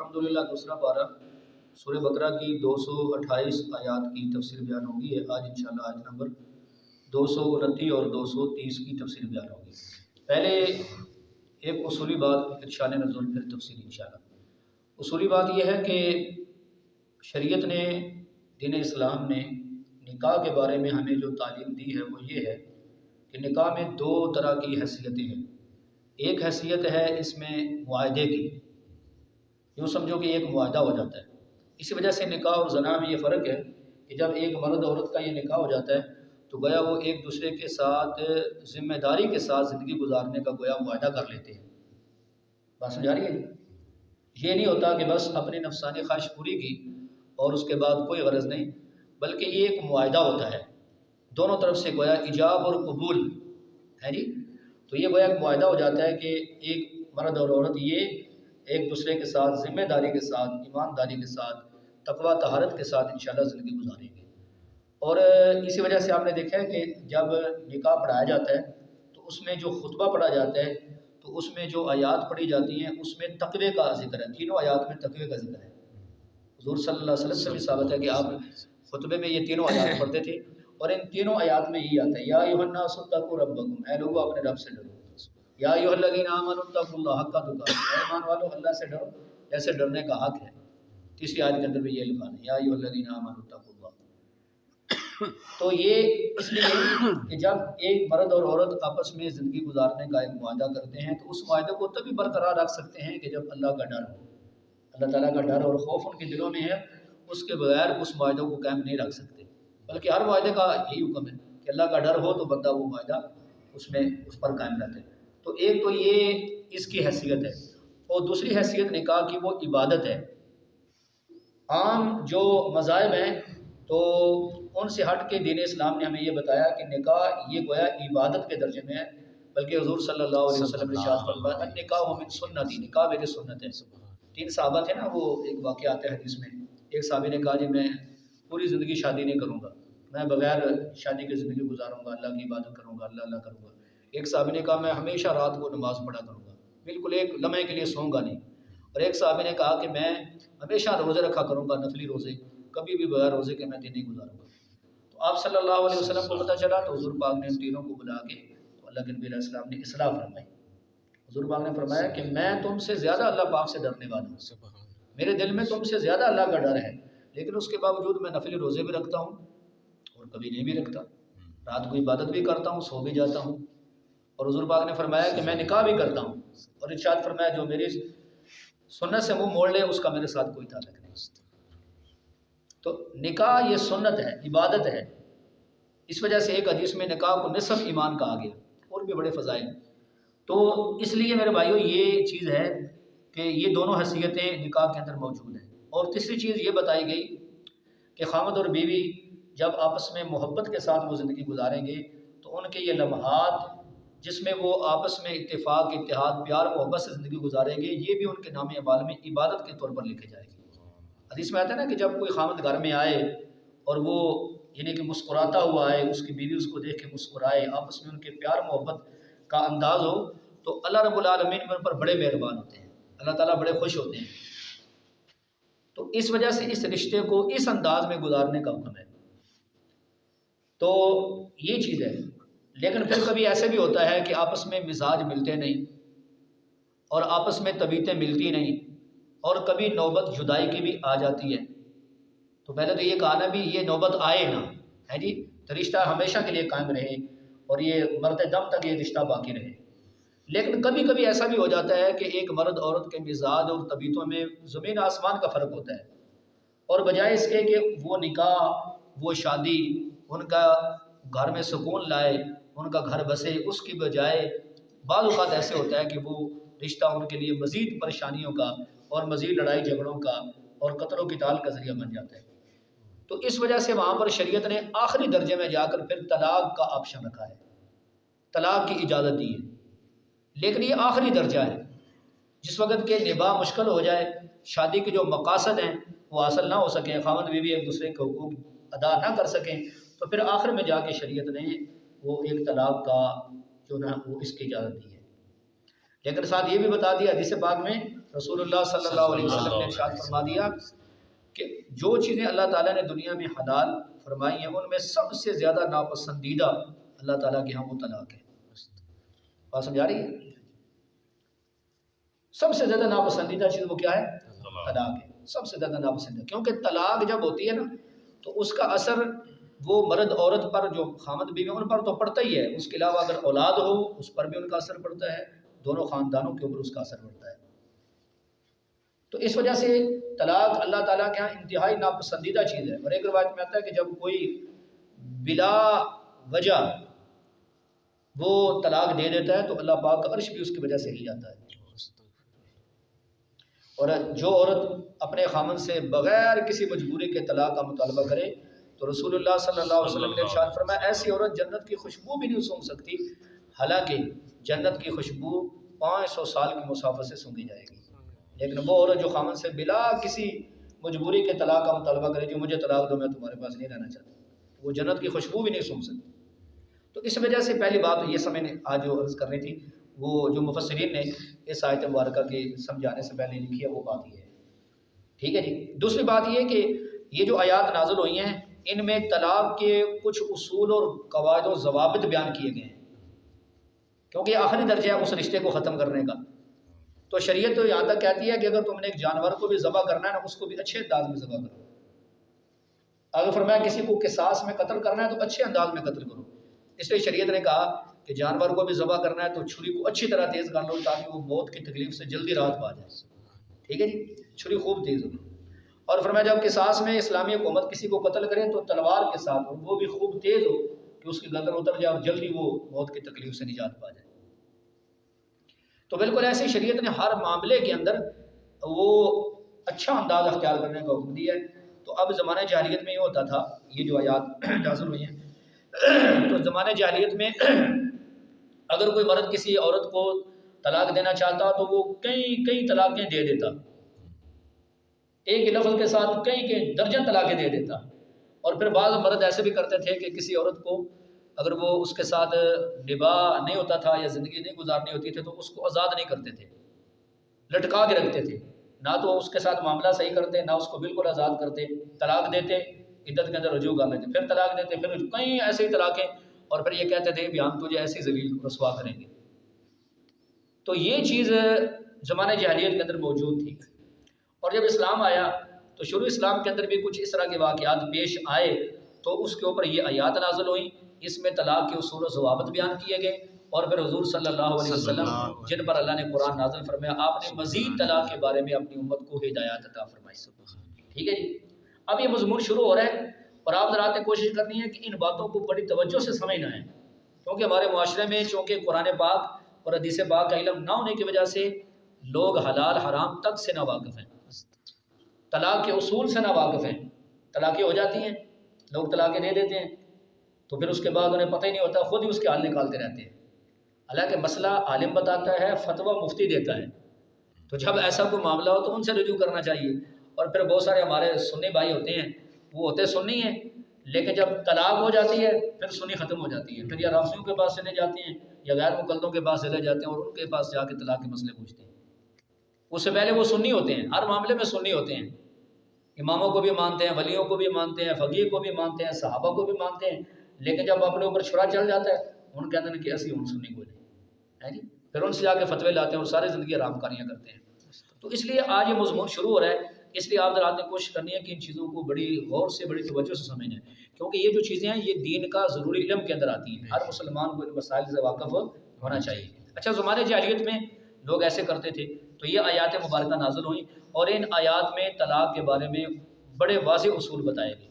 الحمدللہ دوسرا پارہ سورہ بقرہ کی 228 آیات کی تفسیر بیان ہوگی. آج انشاءاللہ آیت نمبر 229 اور 230 کی تفسیر بیان ہوگی. پہلے ایک اصولی بات پھر شان نزول پھر تفسیر انشاءاللہ. اصولی بات یہ ہے کہ شریعت نے دین اسلام نے نکاح کے بارے میں ہمیں جو تعلیم دی ہے وہ یہ ہے کہ نکاح میں دو طرح کی حیثیتیں ہیں. ایک حیثیت ہے اس میں معاہدے کی، یوں سمجھو کہ ایک معاہدہ ہو جاتا ہے. اسی وجہ سے نکاح اور زنا میں یہ فرق ہے کہ جب ایک مرد عورت کا یہ نکاح ہو جاتا ہے تو گویا وہ ایک دوسرے کے ساتھ ذمہ داری کے ساتھ زندگی گزارنے کا گویا معاہدہ کر لیتے ہیں. بات سمجھا رہی ہے جی؟ یہ نہیں ہوتا کہ بس اپنی نفسانی خواہش پوری کی اور اس کے بعد کوئی غرض نہیں، بلکہ یہ ایک معاہدہ ہوتا ہے دونوں طرف سے، گویا ایجاب اور قبول ہے جی. تو یہ گویا ایک معاہدہ ہو جاتا ہے کہ ایک مرد اور عورت یہ ایک دوسرے کے ساتھ ذمہ داری کے ساتھ، ایمانداری کے ساتھ، تقویٰ طہارت کے ساتھ انشاءاللہ زندگی گزاریں گے. اور اسی وجہ سے آپ نے دیکھا ہے کہ جب نکاح پڑھایا جاتا ہے تو اس میں جو خطبہ پڑھا جاتا ہے تو اس میں جو آیات پڑھی جاتی ہیں اس میں تقوی کا ذکر ہے. تینوں آیات میں تقوی کا ذکر ہے. حضور صلی اللہ علیہ وسلم سے بھی ثابت ہے کہ آپ خطبے میں یہ تینوں آیات پڑھتے تھے، اور ان تینوں آیات میں یہ آتا ہے یا ایھا الناس اتقوا ربکم، اے لوگو اپنے رب سے ڈرو. یا ایھا الذین آمنوا اتقوا اللہ حق تقاۃ، اے ایمان والو اللہ سے ڈرو جیسے ڈرنے کا حق ہے. تیسری آیت کے اندر بھی یہ الفاظ ہے یا ایھا الذین آمنوا اتقوا اللہ. تو یہ اس لیے کہ جب ایک مرد اور عورت آپس میں زندگی گزارنے کا ایک معاہدہ کرتے ہیں تو اس معاہدے کو تبھی برقرار رکھ سکتے ہیں کہ جب اللہ کا ڈر ہو. اللہ تعالیٰ کا ڈر اور خوف ان کے دلوں میں ہے، اس کے بغیر اس معاہدے کو قائم نہیں رکھ سکتے. بلکہ ہر معاہدے کا یہی حکم ہے کہ اللہ کا ڈر ہو تو بندہ وہ معاہدہ اس پر قائم رہتے. تو ایک تو یہ اس کی حیثیت ہے، اور دوسری حیثیت نکاح کی وہ عبادت ہے. عام جو مذاہب ہیں تو ان سے ہٹ کے دین اسلام نے ہمیں یہ بتایا کہ نکاح یہ گویا عبادت کے درجے میں ہے. بلکہ حضور صلی اللہ علیہ وسلم نے ارشاد فرمایا النکاح من سنتی، نکاح میری سنت ہے. 3 صحابہ تھے نا، وہ ایک واقعہ آتا ہے حدیث میں. ایک صحابی نے کہا جی میں پوری زندگی شادی نہیں کروں گا، میں بغیر شادی کی زندگی گزاروں گا، اللہ کی عبادت کروں گا، اللہ کروں گا. ایک صحابی نے کہا میں ہمیشہ رات کو نماز پڑھا کروں گا، بالکل ایک لمحے کے لیے سوؤں گا نہیں. اور ایک صحابی نے کہا کہ میں ہمیشہ روزے رکھا کروں گا، نفلی روزے، کبھی بھی بغیر روزے کے میں دن نہیں گزاروں گا. تو آپ صلی اللہ علیہ وسلم کو پتہ چلا تو حضور پاک نے ان تینوں کو بلا کے تو اللہ کے نبی علیہ السلام نے اصلاح فرمائی. حضور پاک نے فرمایا کہ میں تم سے زیادہ اللہ پاک سے ڈرنے والا ہوں، میرے دل میں تم سے زیادہ اللہ کا ڈر ہے، لیکن اس کے باوجود میں نفلی روزے بھی رکھتا ہوں اور کبھی نہیں بھی رکھتا، رات کو عبادت بھی کرتا ہوں، سو بھی جاتا ہوں. اور حضور پاک نے فرمایا کہ میں نکاح بھی کرتا ہوں، اور ارشاد فرمایا جو میری سنت سے منہ موڑ لے اس کا میرے ساتھ کوئی تعلق نہیں. تو نکاح یہ سنت ہے، عبادت ہے. اس وجہ سے ایک حدیث میں نکاح کو نصف ایمان کہا گیا، اور بھی بڑے فضائل. تو اس لیے میرے بھائیو یہ چیز ہے کہ یہ دونوں حیثیتیں نکاح کے اندر موجود ہیں. اور تیسری چیز یہ بتائی گئی کہ خامد اور بیوی جب آپس میں محبت کے ساتھ وہ زندگی گزاریں گے تو ان کے یہ لمحات جس میں وہ آپس میں اتفاق، اتحاد، پیار، محبت سے زندگی گزاریں گے، یہ بھی ان کے نام اعمال میں عبادت کے طور پر لکھے جائے گی. حدیث میں آتا ہے نا کہ جب کوئی خامد گھر میں آئے اور وہ یعنی کہ مسکراتا ہوا آئے، اس کی بیوی اس کو دیکھ کے مسکرائے، آپس میں ان کے پیار محبت کا انداز ہو، تو اللہ رب العالمین میں ان پر بڑے مہربان ہوتے ہیں، اللہ تعالیٰ بڑے خوش ہوتے ہیں. تو اس وجہ سے اس رشتے کو اس انداز میں گزارنے کا حکم ہے. تو یہ چیز ہے. لیکن پھر کبھی ایسے بھی ہوتا ہے کہ آپس میں مزاج ملتے نہیں اور آپس میں طبیعتیں ملتی نہیں، اور کبھی نوبت جدائی کی بھی آ جاتی ہے. تو پہلے تو یہ کہا نا بھی یہ نوبت آئے نا ہے جی، تو رشتہ ہمیشہ کے لیے قائم رہے اور یہ مرتے دم تک یہ رشتہ باقی رہے. لیکن کبھی کبھی ایسا بھی ہو جاتا ہے کہ ایک مرد عورت کے مزاج اور طبیعتوں میں زمین آسمان کا فرق ہوتا ہے، اور بجائے اس کے کہ وہ نکاح، وہ شادی ان کا گھر میں سکون لائے، ان کا گھر بسے، اس کی بجائے بعض اوقات ایسے ہوتا ہے کہ وہ رشتہ ان کے لیے مزید پریشانیوں کا اور مزید لڑائی جھگڑوں کا اور قتل و قتال کا ذریعہ بن جاتا ہے. تو اس وجہ سے وہاں پر شریعت نے آخری درجے میں جا کر پھر طلاق کا آپشن رکھا ہے، طلاق کی اجازت دی ہے. لیکن یہ آخری درجہ ہے. جس وقت کہ نباہ مشکل ہو جائے، شادی کے جو مقاصد ہیں وہ حاصل نہ ہو سکیں، خاوند بیوی ایک دوسرے کے حقوق ادا نہ کر سکیں، تو پھر آخر میں جا کے شریعت نے وہ ایک طلاق کا جو نا وہ اس کی اجازت دی ہے. لیکن ساتھ یہ بھی بتا دیا حدیث پاک میں رسول اللہ صلی اللہ علیہ وسلم نے ارشاد فرما دیا کہ جو چیزیں اللہ تعالیٰ نے دنیا میں حلال فرمائی ہیں ان میں سب سے زیادہ ناپسندیدہ اللہ تعالیٰ کے ہاں وہ طلاق ہے. بات سمجھا رہی ہے؟ سب سے زیادہ ناپسندیدہ چیز وہ کیا ہے؟ طلاق ہے. سب سے زیادہ ناپسندیدہ، کیونکہ طلاق جب ہوتی ہے نا تو اس کا اثر وہ مرد عورت پر، جو خامد بیوی ان پر تو پڑتا ہی ہے، اس کے علاوہ اگر اولاد ہو اس پر بھی ان کا اثر پڑتا ہے، دونوں خاندانوں کے اوپر اس کا اثر پڑتا ہے. تو اس وجہ سے طلاق اللہ تعالیٰ کے یہاں انتہائی ناپسندیدہ چیز ہے. اور ایک روایت میں آتا ہے کہ جب کوئی بلا وجہ وہ طلاق دے دیتا ہے تو اللہ پاک کا عرش بھی اس کی وجہ سے ہل جاتا ہے. اور جو عورت اپنے خامن سے بغیر کسی مجبوری کے طلاق کا مطالبہ کرے تو رسول اللہ صلی اللہ علیہ وسلم نے ارشاد فرمایا ایسی عورت جنت کی خوشبو بھی نہیں سونگھ سکتی، حالانکہ جنت کی خوشبو 500 سال کی مسافت سے سونگھی جائے گی. لیکن وہ عورت جو خامن سے بلا کسی مجبوری کے طلاق کا مطالبہ کرے جو مجھے طلاق دو، میں تمہارے پاس نہیں رہنا چاہتا، وہ جنت کی خوشبو بھی نہیں سونگھ سکتی. تو اس وجہ سے پہلی بات یہ سمجھ آج جو عرض کرنی تھی، وہ جو مفسرین نے اس آیت مبارکہ کے سمجھانے سے پہلے لکھی ہے وہ بات یہ ہے. ٹھیک ہے جی. دوسری بات یہ کہ یہ جو آیات نازل ہوئی ہیں ان میں طلاق کے کچھ اصول اور قواعد و ضوابط بیان کیے گئے ہیں، کیونکہ یہ آخری درجہ ہے اس رشتے کو ختم کرنے کا. تو شریعت تو یہاں تک کہتی ہے کہ اگر تم نے ایک جانور کو بھی ذبح کرنا ہے نا اس کو بھی اچھے انداز میں ذبح کرو. اگر فرمایا کسی کو قصاص میں قتل کرنا ہے تو اچھے انداز میں قتل کرو. اس لیے شریعت نے کہا کہ جانور کو بھی ذبح کرنا ہے تو چھری کو اچھی طرح تیز کر لو تاکہ وہ موت کی تکلیف سے جلدی راحت پا جائے. ٹھیک ہے جی. چھری خوب تیز ہو. اور فرمایا جب قصاص میں اسلامی حکومت کسی کو قتل کرے تو تلوار کے ساتھ اور وہ بھی خوب تیز ہو کہ اس کی گردن اتر جائے اور جلدی وہ موت کی تکلیف سے نجات پا جائے. تو بالکل ایسی شریعت نے ہر معاملے کے اندر وہ اچھا انداز اختیار کرنے کا حکم دیا ہے. تو اب زمانہ جاہلیت میں یہ ہوتا تھا، یہ جو آیات نازل ہوئی ہیں تو زمانہ جاہلیت میں اگر کوئی مرد کسی عورت کو طلاق دینا چاہتا تو وہ کئی طلاقیں دے دیتا، ایک ہی لفظ کے ساتھ کئی درجن طلاقیں دے دیتا. اور پھر بعض مرد ایسے بھی کرتے تھے کہ کسی عورت کو اگر وہ اس کے ساتھ نباہ نہیں ہوتا تھا یا زندگی نہیں گزارنی ہوتی تھی تو اس کو آزاد نہیں کرتے تھے، لٹکا کے رکھتے تھے. نہ تو اس کے ساتھ معاملہ صحیح کرتے، نہ اس کو بالکل آزاد کرتے، طلاق دیتے، عدت کے اندر رجوع کر لیتے، پھر طلاق دیتے، پھر کئی ایسی طلاقیں، اور پھر یہ کہتے تھے کہ ہم تجھے ایسی ذلیل رسوا کریں گے. تو یہ چیز زمانہ جاہلیت کے اندر موجود تھی. اور جب اسلام آیا تو شروع اسلام کے اندر بھی کچھ اس طرح کے واقعات پیش آئے تو اس کے اوپر یہ آیات نازل ہوئیں. اس میں طلاق کے اصول و ضوابط بیان کیے گئے. اور پھر حضور صلی اللہ علیہ وسلم جن پر اللہ نے قرآن نازل فرمایا آپ نے مزید طلاق کے بارے میں اپنی امت کو ہدایات عطا فرمائی. ٹھیک ہے جی. اب یہ مضمون شروع ہو رہا ہے اور آپ حضرات نے کوشش کرنی ہے کہ ان باتوں کو بڑی توجہ سے سمجھنا ہے، کیونکہ ہمارے معاشرے میں چونکہ قرآن پاک اور حدیث پاک کا علم نہ ہونے کی وجہ سے لوگ حلال حرام تک سے نا واقف ہیں، طلاق کے اصول سے نا واقف ہیں. طلاقیں ہو جاتی ہیں، لوگ طلاقیں دے دیتے ہیں تو پھر اس کے بعد انہیں پتہ ہی نہیں ہوتا، خود ہی اس کے حل نکالتے رہتے ہیں. حالانکہ مسئلہ عالم بتاتا ہے، فتویٰ مفتی دیتا ہے. تو جب ایسا کوئی معاملہ ہو تو ان سے رجوع کرنا چاہیے. اور پھر بہت سارے ہمارے سنی بھائی ہوتے ہیں، وہ ہوتے سنی ہیں لیکن جب طلاق ہو جاتی ہے پھر سنی ختم ہو جاتی ہے، پھر یا رافضیوں کے پاس چلے جاتے ہیں یا غیر مقلدوں کے پاس چلے جاتے ہیں اور ان کے پاس جا کے طلاق کے مسئلے پوچھتے ہیں. اس سے پہلے وہ سنی ہوتے ہیں، ہر معاملے میں سنی ہوتے ہیں، اماموں کو بھی مانتے ہیں، ولیوں کو بھی مانتے ہیں، فقیہ کو بھی مانتے ہیں، صحابہ کو بھی مانتے ہیں، لیکن جب اپنے اوپر چھڑا چل جاتا ہے ان کے اندر کہ ایسی ہم سنی کو نہیں ہے جی، پھر ان سے جا کے فتوے لاتے ہیں اور ساری زندگی آرام کاریاں کرتے ہیں. تو اس لیے آج یہ مضمون شروع ہو رہا ہے، اس لیے آپ حضرات نے کوشش کرنی ہے کہ ان چیزوں کو بڑی غور سے بڑی توجہ سے سمجھیں، کیونکہ یہ جو چیزیں ہیں یہ دین کا ضروری علم کے اندر آتی ہیں، ہر مسلمان کو ان مسائل سے واقف ہونا چاہیے. اچھا، زمانے جاہلیت میں لوگ ایسے کرتے تھے تو یہ آیات مبارکہ نازل ہوئیں اور ان آیات میں طلاق کے بارے میں بڑے واضح اصول بتائے گئے.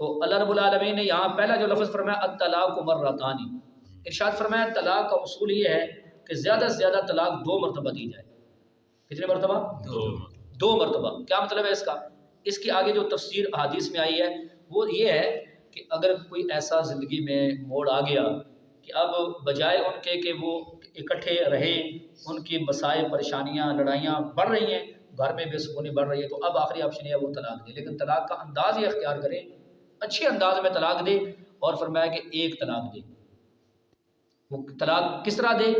تو اللہ رب العالمین نے یہاں پہلا جو لفظ فرمایا الطلاق مرتان، ارشاد فرمایا طلاق کا اصول یہ ہے کہ زیادہ سے زیادہ طلاق 2 مرتبہ دی جائے. کتنے مرتبہ؟ 2 مرتبہ. کیا مطلب ہے اس کا؟ اس کی آگے جو تفسیر احادیث میں آئی ہے وہ یہ ہے کہ اگر کوئی ایسا زندگی میں موڑ آ گیا کہ اب بجائے ان کے کہ وہ اکٹھے رہیں، ان کی مسائل پریشانیاں لڑائیاں بڑھ رہی ہیں، گھر میں بے سکونی بڑھ رہی ہے، تو اب آخری آپشن ہے وہ طلاق دے. لیکن طلاق کا انداز یہ اختیار کرے، اچھے انداز میں طلاق دے، اور فرمایا کہ ایک طلاق دے. وہ طلاق کس طرح دے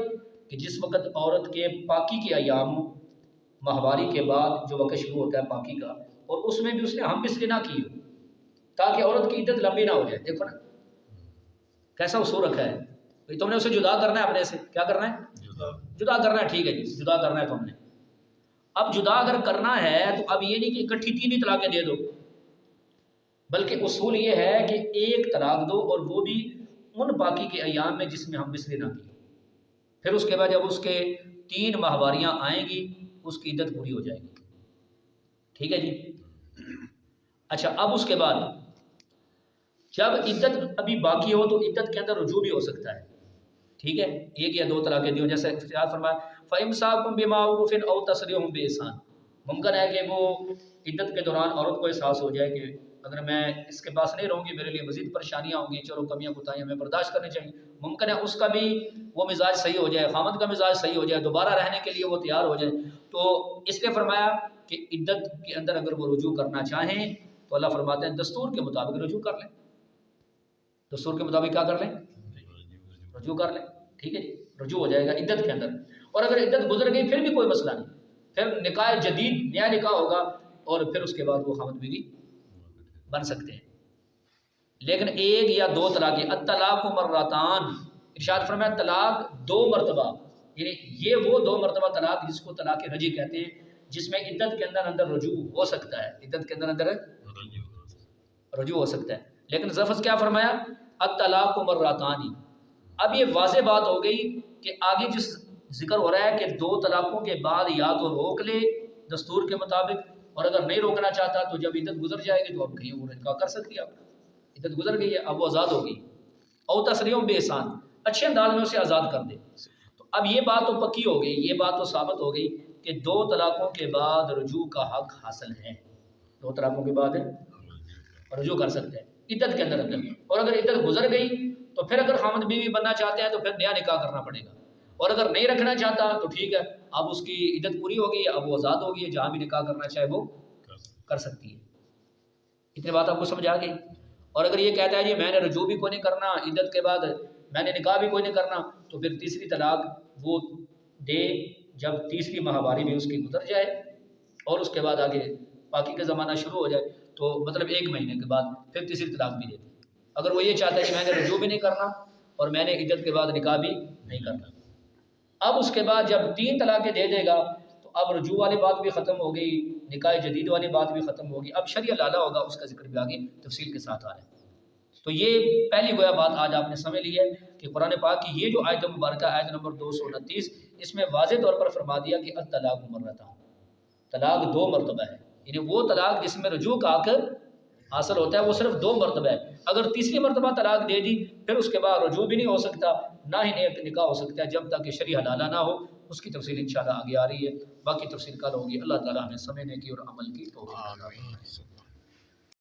کہ جس وقت عورت کے پاکی کے ایام ہوں، ماہواری کے بعد جو وقت شروع ہوتا ہے پاکی کا، اور اس میں بھی اس نے ہم بستری نہ کی ہو، تاکہ عورت کی عدت لمبی نہ ہو جائے. دیکھو نا کیسا اصول رکھا ہے، بھئی تم نے اسے جدا کرنا ہے اپنے سے، کیا کرنا ہے؟ جدا کرنا ہے. ٹھیک ہے جی، جدا کرنا ہے تم نے. اب جدا اگر کرنا ہے تو اب یہ نہیں کہ اکٹھی 3 ہی طلاقیں دے دو، بلکہ اصول یہ ہے کہ ایک طلاق دو، اور وہ بھی ان باقی کے ایام میں جس میں ہم بستری نہ کی. پھر اس کے بعد جب اس کے 3 ماہواریاں آئیں گی اس کی عدت پوری ہو جائے گی. ٹھیک ہے جی. اچھا اب اس کے بعد جب عدت ابھی باقی ہو تو عدت کے اندر رجوع بھی ہو سکتا ہے. ٹھیک ہے، 1 یا 2 طلاقیں دی ہو، جیسے اختیار فرمایا فَإِمْسَاكُمْ بِمَعْرُوفٍ أَوْ تَسْرِيحٌ بِإِحْسَانٍ. ممکن ہے کہ وہ عدت کے دوران عورت کو احساس ہو جائے کہ اگر میں اس کے پاس نہیں رہوں گی میرے لیے مزید پریشانیاں ہوں گی، چلو کمیاں کوتاہیاں ہمیں برداشت کرنی چاہیے. ممکن ہے اس کا بھی وہ مزاج صحیح ہو جائے، خامد کا مزاج صحیح ہو جائے، دوبارہ رہنے کے لیے وہ تیار ہو جائے. تو اس لیے فرمایا کہ عدت کے اندر اگر وہ رجوع کرنا چاہیں تو اللہ فرماتے ہیں دستور کے مطابق رجوع کر لیں. دستور کے مطابق کیا کر لیں؟ رجوع کر لیں. ٹھیک ہے جی، رجوع ہو جائے گا عدت کے اندر. اور اگر عدت گزر گئی پھر بھی کوئی مسئلہ نہیں، پھر نکاح جدید نیا نکاح ہوگا اور پھر اس کے بعد وہ خاوند بیوی بن سکتے ہیں. لیکن 1 یا 2 طلاقیں، الطلاق مرتان، ارشاد فرمایا طلاق 2 مرتبہ، یعنی یہ وہ 2 مرتبہ طلاق جس کو طلاق رجعی کہتے ہیں، جس میں عدت کے اندر رجوع ہو سکتا ہے، عدت کے اندر رجوع ہو سکتا ہے. لیکن لفظ کیا فرمایا؟ الطلاق مرتان. اب یہ واضح بات ہو گئی کہ آگے جس ذکر ہو رہا ہے کہ 2 طلاقوں کے بعد یا تو روک لے دستور کے مطابق، اور اگر نہیں روکنا چاہتا تو جب عدت گزر جائے گی تو اب کہیں وہ نکاح کر سکتی ہے. اب عدت گزر گئی ہے، اب وہ آزاد ہوگی. او تسریح بِإِحْسَان، اچھے انداز میں اسے آزاد کر دے. تو اب یہ بات تو پکی ہو گئی، یہ بات تو ثابت ہو گئی کہ 2 طلاقوں کے بعد رجوع کا حق حاصل ہے. 2 طلاقوں کے بعد رجوع کر سکتے ہیں عدت کے اندر. اور اگر عدت گزر گئی تو پھر اگر خاوند بیوی بننا چاہتے ہیں تو پھر نیا نکاح کرنا پڑے گا. اور اگر نہیں رکھنا چاہتا تو ٹھیک ہے، اب اس کی عدت پوری ہو گئی ہے، اب وہ آزاد ہو گئی ہے، جہاں بھی نکاح کرنا چاہے وہ کر سکتی ہے. اتنی بات آپ کو سمجھ آ گئی. اور اگر یہ کہتا ہے جی میں نے رجوع بھی کوئی نہیں کرنا، عدت کے بعد میں نے نکاح بھی کوئی نہیں کرنا، تو پھر تیسری طلاق وہ دے جب تیسری ماہواری بھی اس کی گزر جائے اور اس کے بعد آگے باقی کا زمانہ شروع ہو جائے، تو مطلب 1 مہینے کے بعد پھر تیسری طلاق بھی دے دے. اگر وہ یہ چاہتا ہے کہ میں نے رجوع بھی نہیں کرنا اور میں نے عدت کے بعد نکاح بھی نہیں کرنا، اب اس کے بعد جب 3 طلاقیں دے دے گا تو اب رجوع والی بات بھی ختم ہو گئی، نکاح جدید والی بات بھی ختم ہوگی. اب شرعی حلالہ ہوگا، اس کا ذکر بھی آگے تفصیل کے ساتھ آ رہا ہے. تو یہ پہلی گویا بات آج آپ نے سمجھ لی ہے کہ قرآن پاک کی یہ جو آیت مبارکہ آیت نمبر 229، اس میں واضح طور پر فرما دیا کہ الطلاق مرتان، طلاق 2 مرتبہ ہے. یعنی وہ طلاق جس میں رجوع کا حق حاصل ہوتا ہے وہ صرف 2 مرتبہ ہے. اگر تیسری مرتبہ طلاق دے دی پھر اس کے بعد رجوع بھی نہیں ہو سکتا، نہ ہی نکاح ہو سکتا ہے جب تک کہ شرعی حلالہ نہ ہو. اس کی تفصیل انشاءاللہ آگے آ رہی ہے، باقی تفصیل کل ہوگی. اللہ تعالیٰ ہمیں سمجھنے کی اور عمل کی توفیق عطا فرمائے.